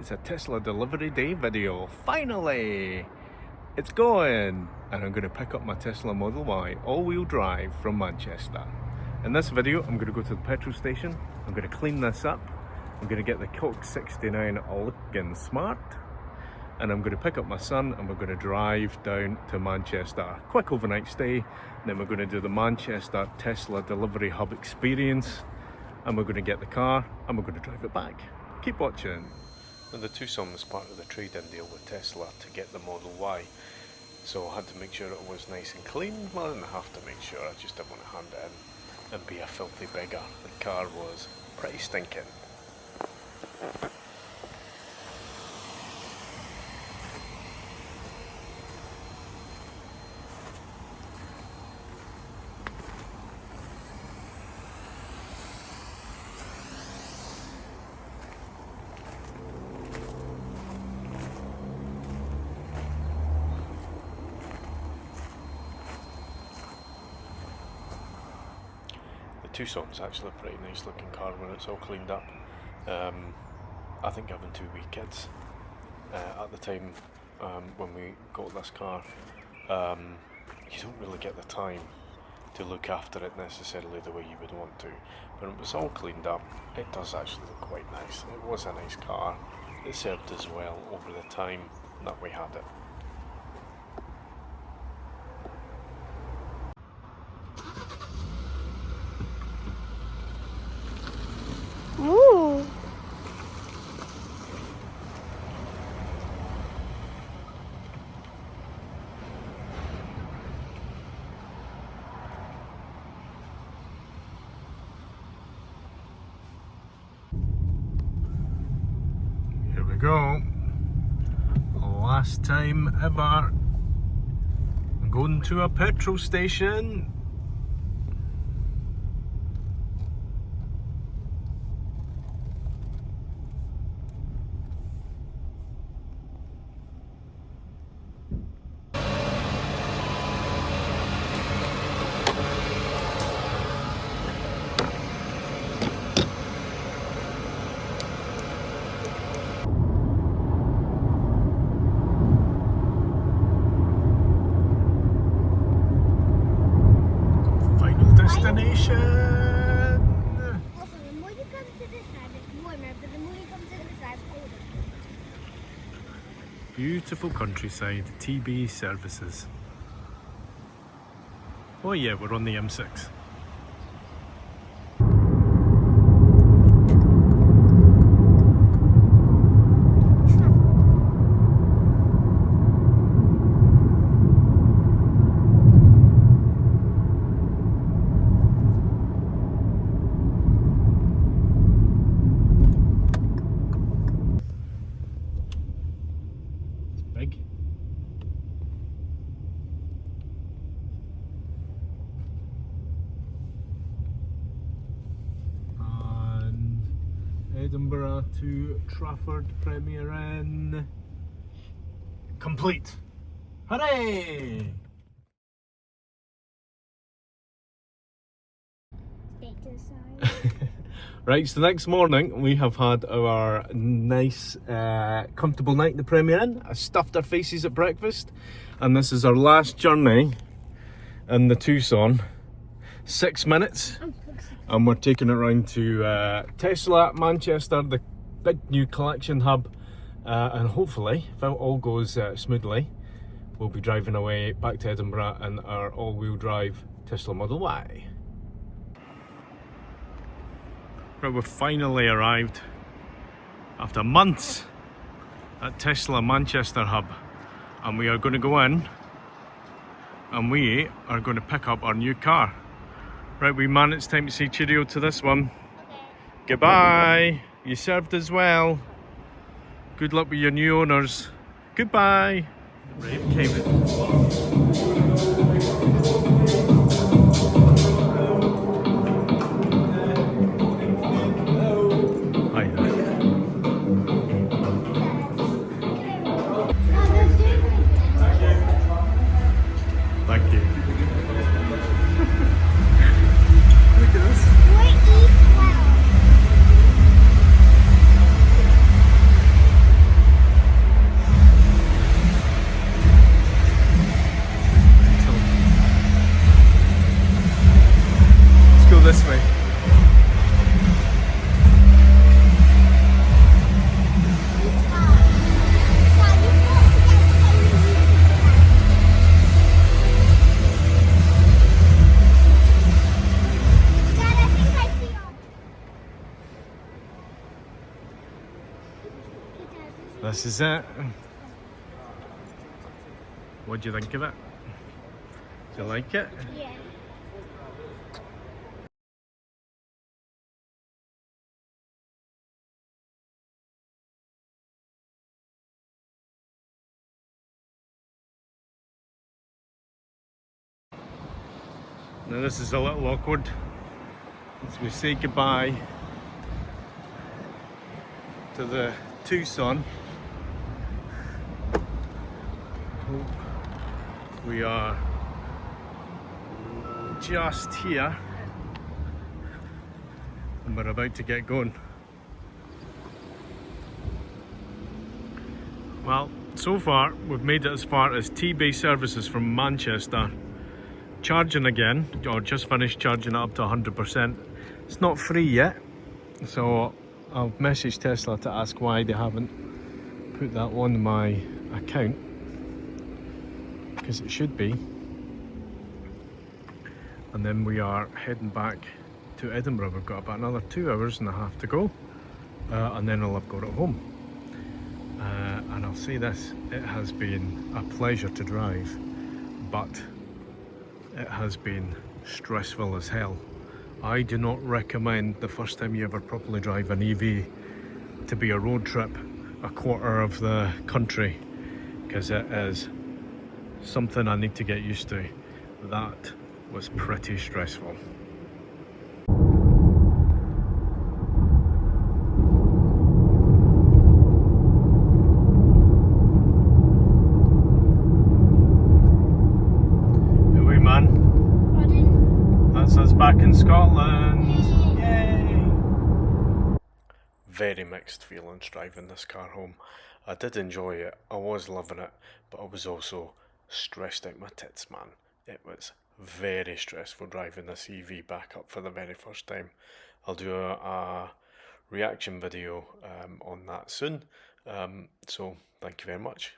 It's a Tesla delivery day video. Finally! It's going! And I'm going to pick up my Tesla Model Y all-wheel drive from Manchester. In this video, I'm going to go to the petrol station. I'm going to clean this up. I'm going to get the Coke 69 looking smart. And I'm going to pick up my son and we're going to drive down to Manchester. Quick overnight stay. And then we're going to do the Manchester Tesla Delivery Hub experience. And we're going to get the car and we're going to drive it back. Keep watching. And the Tucson was part of the trade-in deal with Tesla to get the Model Y. So I had to make sure it was nice and clean. Well, I didn't have to make sure, I just didn't want to hand it in and be a filthy beggar. The car was pretty stinking. Tucson's actually a pretty nice looking car when it's all cleaned up. I think having two wee kids at the time when we got this car, you don't really get the time to look after it necessarily the way you would want to. But it was all cleaned up. It does actually look quite nice. It was a nice car. It served us well over the time that we had it. Ooh. Here we go. Last time ever. I'm going to a petrol station. Destination. Also, the more you come to this side, it's warmer, but the more you come to this side, it's colder. Beautiful countryside, Tebay Services. Oh yeah, we're on the M6. Big. And Edinburgh to Trafford Premier Inn. Complete. Hooray! Stay to the side. Right, so the next morning we have had our nice comfortable night in the Premier Inn. I stuffed our faces at breakfast and this is our last journey in the Tucson. 6 minutes and we're taking it around to Tesla Manchester, the big new collection hub, and hopefully, if all goes smoothly, we'll be driving away back to Edinburgh in our all-wheel drive Tesla Model Y. Right, we've finally arrived after months at Tesla Manchester hub, and we are going to go in and we are going to pick up our new car. Right, wee man, it's time to say cheerio to this one. Okay. Goodbye. You served us well. Good luck with your new owners. Goodbye. Right, Thank you. Look at this. This is it. What do you think of it? Do you like it? Yeah. Now this is a little awkward as we say goodbye to the Tucson. We are just here and we're about to get going. Well, so far we've made it as far as Tebay Services from Manchester. Charging again, or just finished charging it up to 100%. It's not free yet, so I've messaged Tesla to ask why they haven't put that on my account, because it should be. And then we are heading back to Edinburgh. We've got about another 2.5 hours to go, and then I'll have got it home. And I'll say this, it has been a pleasure to drive, but it has been stressful as hell. I do not recommend the first time you ever properly drive an EV to be a road trip a quarter of the country, because it is something I need to get used to. That was pretty stressful. That's us back in Scotland. Yay! Very mixed feelings driving this car home. I did enjoy it, I was loving it, but I was also stressed out my tits, man. It was very stressful driving this EV back up for the very first time. I'll do a reaction video on that soon. So thank you very much.